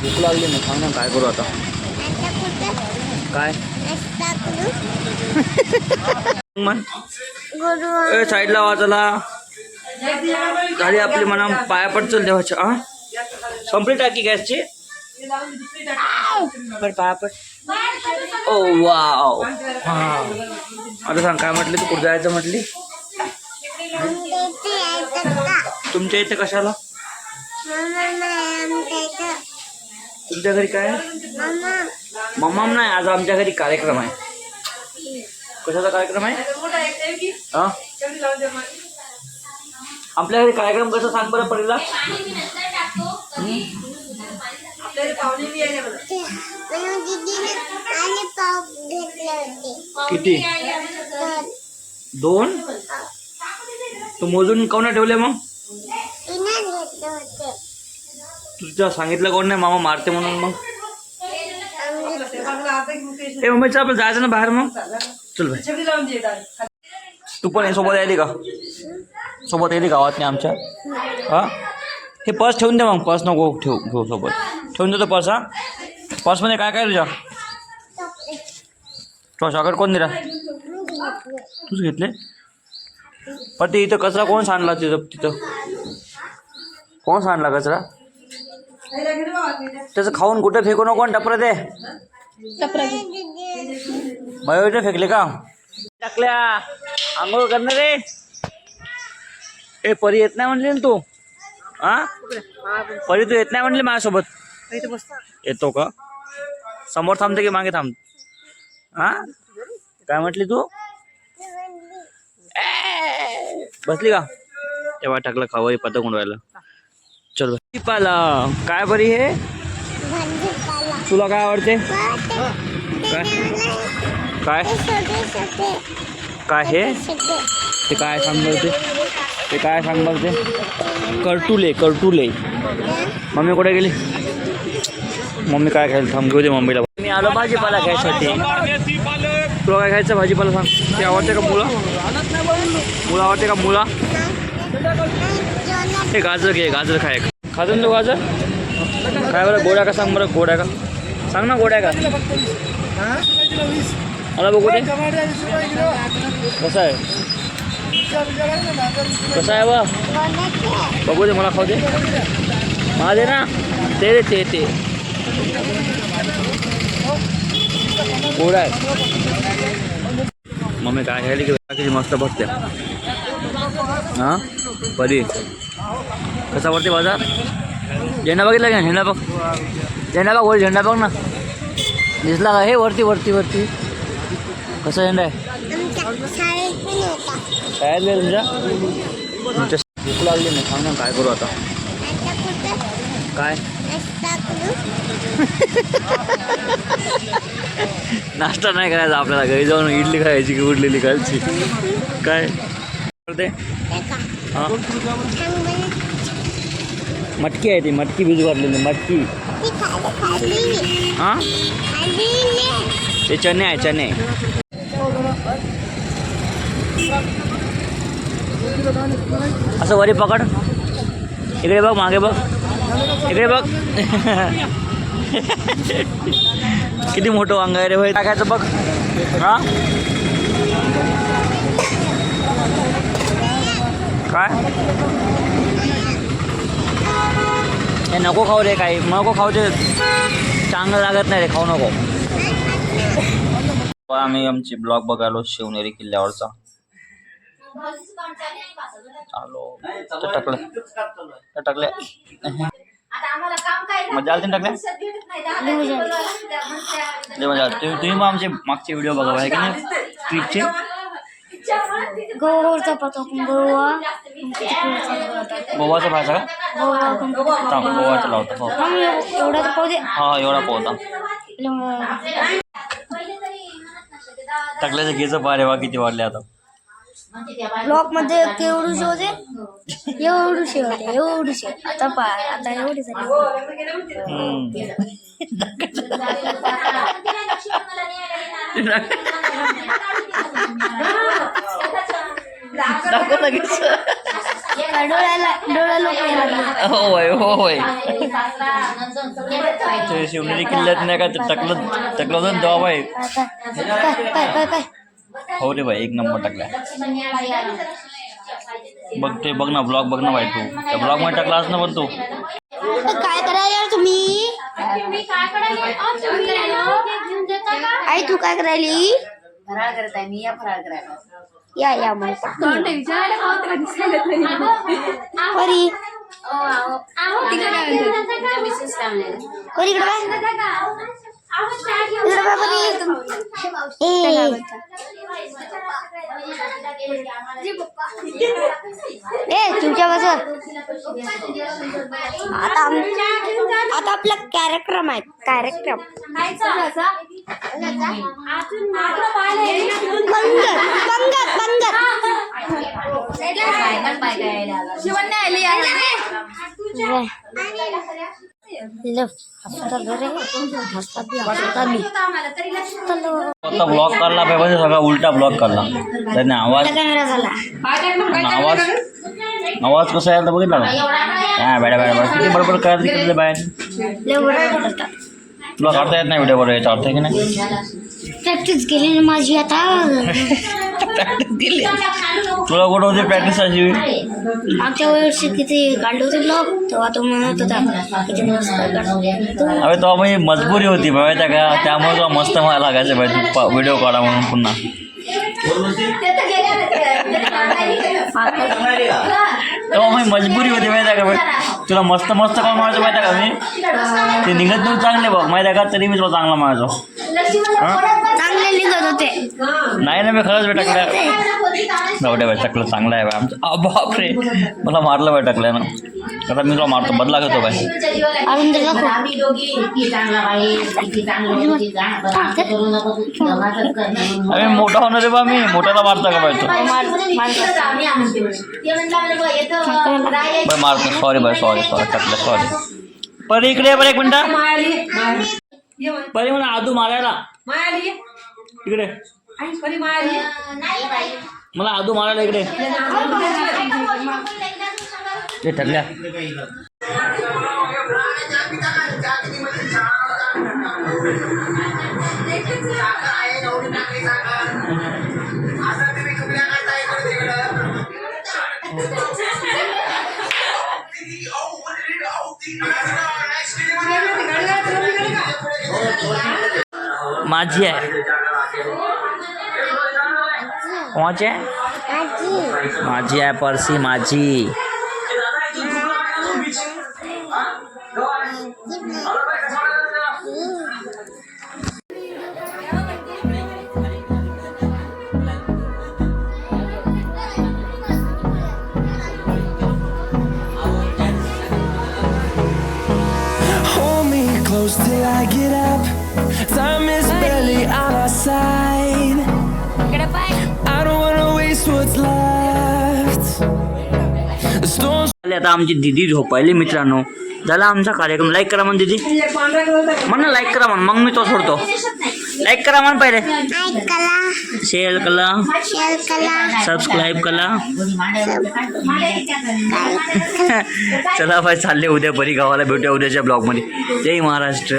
भूक लागली ना, सांग ना काय करू आता. काय मग साईडला वाजला गाडी आपली म्हणा पाया पडचल देवाच्या. हा संपली टाकी गॅसची पण पाया पड. ओ वाव. हा आता सांग काय म्हटली तू, कुठं जायचं म्हटली. तुमच्या इथे कशाला. तुमच्या घरी काय. मम्मा नाही, आज आमच्या घरी कार्यक्रम आहे. कशाचा कार्यक्रम आहे. हा आपल्या घरी कार्यक्रम कसा सांग बरं पडला. किती. 2 तू मोजून कोणा ठेवले मग. तुझ्या सांगितलं कोण नाही मामा मारते म्हणून. मग ए मम्मीचं आपण जायचं ना बाहेर. मग चल भाई तू पण सोबत यायली का. सोबत यायली गावात नाही आमच्या. हा हे पर्स ठेवून दे. मग पर्स नको घेऊ सोबत. ठेवून देतो पर्स. हा पर्समध्ये काय काय तुझ्या. तो चॉकलेट कोण दिला. तूच घेतले. पण ते इथं कचरा कोण सांडला. तिथं कोण सांडला कचरा. त्याचं खाऊन कुठे फेकू नको. टपरा दे. मयूरने फेकले का. टाकल्या आंघोळ करणार रे. ए परी येत नाही म्हणली ना तू. हा परी तू येत नाही म्हणली माझ्यासोबत. येतो का. समोर थांबते की मागे थांब. हा काय म्हटली तू. बसली का. तेव्हा टाकलं खावा पता गुंडवायला. चल भाजीपाला काय बरी हे. तुला काय आवडते. काय काय हे. ते काय सांग बरते. ते काय सांग बरते. करटुले. मम्मी कुठे गेली. मम्मी काय खायला थांब घेऊ दे मम्मीला. मी आलो भाजीपाला घ्यायसाठी. तुला काय खायचं भाजीपाला सांग. ते आवडते का मुळा. मुळा आवडते का मुळा. हे गाजर घे. गाजर खाय. खातो ना तू गाजर. काय बरं गोड्या का सांग बरं. गोड्या का सांग ना. गोड्या का मला बघू दे. कसं आहे. कसं आहे बा बघू दे. मला खाऊ दे. मला दे ना. ते गोड आहे. मम्मी काय खायली की मस्त बघते. हां परी कसा वरती बाजार. झेंडा बघितला का. झेंडा बघ. झेंडा बघ. वर झेंडा बघ ना. दिसला का. हे वरती. कसा झेंडा आहे. शाळेत तुमच्या भूक लागली नाही. सांग ना काय करू आता. काय नाश्ता नाही करायचा आपल्याला. घरी जाऊन इडली खायची की उडलेली खायची. काय करते. हां मटकी आहे ती. मटकी भिजू घातलेली मटकी. हां ते चणे आहे. असं वरी पकड. इकडे बघ. मागे बघ. इकडे बघ. किती मोठं वांग आहे रे भाई. टाकायचं बघ. हा काय हे नको खाऊ रे. काही नको खाऊ दे. चांगलं लागत नाही रे. खाऊ नको. आम्ही आमची ब्लॉग बघायलो शिवनेरी किल्ल्यावरचा. आलो टाकले मजा आली. टाकल्या तुम्ही मग आमचे मागचे व्हिडिओ बघा आहे की नाही. ट्रिपचे गोवाचा पता. गोवाचा भाषा का. गोवाचा लावतो. हा एवढा पोहता. टाकल्याचं घ्यायचं पारे वा किती वाढले आता. ब्लॉक मध्ये एवढूशे होते. आता पाय आता एवढी झाली. दाखव लगेच. डोळा लोक होय होय ते शिवनेरी किल्ल्यात नाही का ते टकलं होतं ना तेव्हा बाई. काय हो रे भाई एक नंबर टाकला. बघ ना ब्लॉग बघ ना भाई तू त्या ब्लॉग मध्ये टाकलास ना पण तू. काय करायला तुम्ही आई तू काय करायली फराळ करत आहे मी. या फराळ करायला या मला परी मिसेस कामले परी इकडे बाय इकडे बाय परी तुमच्या बस आता आपला कार्यक्रम आहे कार्यक्रम आता ब्लॉग काढला पाहिजे सगळा उलटा ब्लॉग काढला त्याने आवाज आवाज कसा आहे बघितला का बॅड्या किती बरोबर काय तिकडे बाहेर तुला काढता येत नाही व्हिडिओ बरोबर याचा अर्थ आहे की नाही. प्रॅक्टिस केली ना माझी आता प्रॅक्टिस केली तुला कुठं होती प्रॅक्टिस अशी. मागच्या वर्षी किती काढले होते ब्लॉग तेव्हा तो म्हणत होता किती मस्त अरे तेव्हा म्हणजे मजबुरी होती माहिती आहे का त्यामुळे तुला मस्त मला लागायचं पाहिजे तू व्हिडिओ काढा म्हणून पुन्हा. तेव्हा मग मजबुरी होती माहिती आहे का भाई तुला मस्त काम म्हणायचं माहिती आहे का मी ते निघत नव्हतं चांगले बघ माहिती आहे का तरी मी तुला चांगला म्हणायचो. चांगले निघत होते नाही ना मी खरंच बे टाकलं जाऊ दे बाई टाकलं चांगलं आहे बाय आमचं. बापरे मला मारलं बाय टाकलं ना आता मी तुला मारतो बदला घेतो बाय. अरे मोठा होणार रे बा मी मोठ्याला मारता का बाय तू बाय मारतो सॉरी बाय सॉरी टाकलं सॉरी. परी इकडे बरं एक मिनटं परी म्हणा आदू मारायला इकडे मला आदू मारायला इकडे ते ठरल्या. माझी आहे कोणाची आहे माझी आहे परसी माझी. Close till I get up. Time is barely on our side. I don't wanna waste what's left. The storms. आता आमची दिदी झोपायली मित्रांनो. झाला आमचा कार्यक्रम. लाईक करा म्हण दिदी म्हण लाईक करा म्हण मग मी तो सोडतो. लाईक करा म्हण पहिले शेअर करा सबस्क्राईब करा. चला भाई चालले उद्या बरी गावाला भेटूया उद्याच्या ब्लॉगमध्ये. जय महाराष्ट्र.